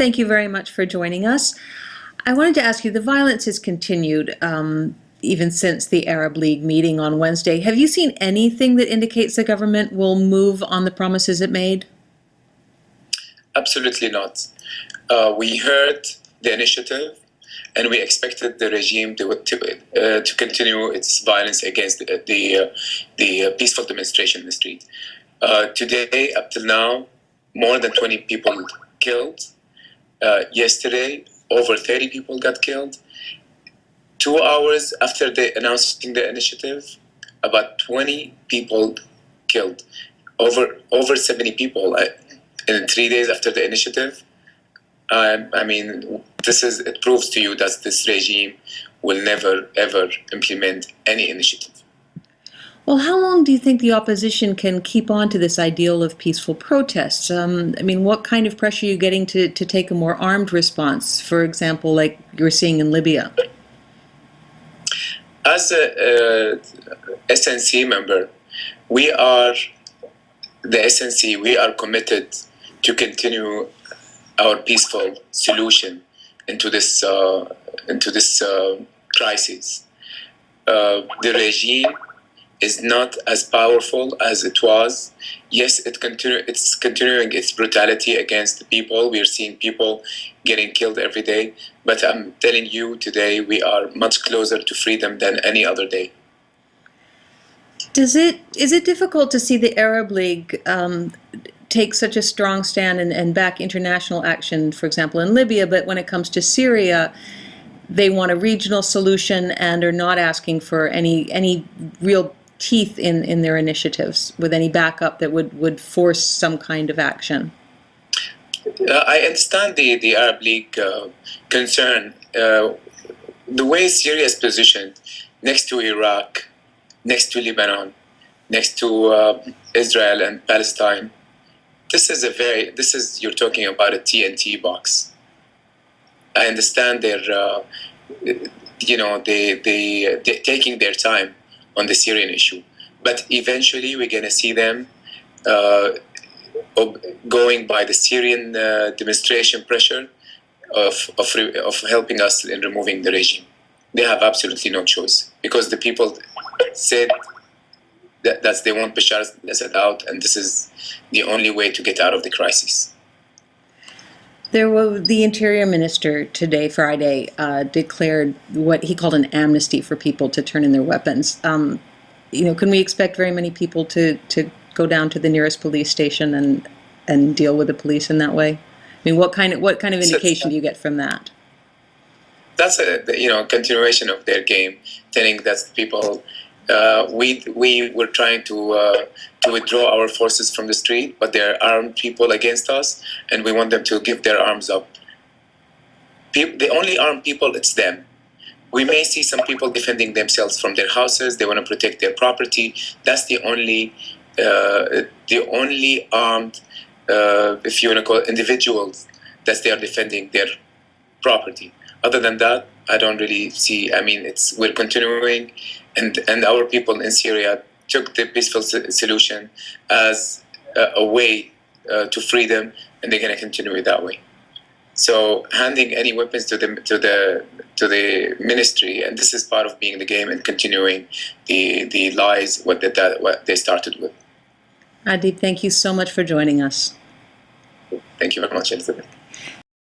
thank you very much for joining us. I wanted to ask you, the violence has continued even since the Arab League meeting on Wednesday. Have you seen anything that indicates the government will move on the promises it made? Absolutely not. We heard the initiative, and we expected the regime to continue its violence against the peaceful demonstration in the street. Today, up till now, more than 20 people killed. Yesterday, over 30 people got killed. 2 hours after they announcing the initiative, about 20 people killed. Over 70 people in 3 days after the initiative. I mean, it proves to you that this regime will never, ever implement any initiative. Well, how long do you think the opposition can keep on to this ideal of peaceful protests? I mean, what kind of pressure are you getting to take a more armed response, for example, like you're seeing in Libya? As a SNC member, we are committed to continue our peaceful solution into this crisis. The regime is not as powerful as it was. Yes, it's continuing its brutality against the people. We are seeing people getting killed every day. But I'm telling you today, we are much closer to freedom than any other day. Is it difficult to see the Arab League take such a strong stand and back international action, for example, in Libya, but when it comes to Syria, they want a regional solution and are not asking for any real teeth in their initiatives with any backup that would force some kind of action? I understand the Arab League concern. The way Syria is positioned next to Iraq, next to Lebanon, next to Israel and Palestine, you're talking about a TNT box. I understand they're taking their time on the Syrian issue, but eventually we're going to see them going by the Syrian demonstration pressure of helping us in removing the regime. They have absolutely no choice because the people said that they want Bashar al-Assad out, and this is the only way to get out of the crisis. There was the Interior Minister today, Friday, declared what he called an amnesty for people to turn in their weapons. Can we expect very many people to go down to the nearest police station and deal with the police in that way? I mean, what kind of indication do you get from that? That's a continuation of their game, telling that people we were trying to withdraw our forces from the street, but there are armed people against us, and we want them to give their arms up. The only armed people, it's them. We may see some people defending themselves from their houses. They want to protect their property. That's the only armed, if you want to call it, individuals that they are defending their property. Other than that, I don't really see. I mean, we're continuing, and our people in Syria took the peaceful solution as a way to freedom, and they're going to continue it that way. So handing any weapons to the ministry, and this is part of being the game and continuing the lies what they started with. Adib, thank you so much for joining us. Thank you very much, Elizabeth.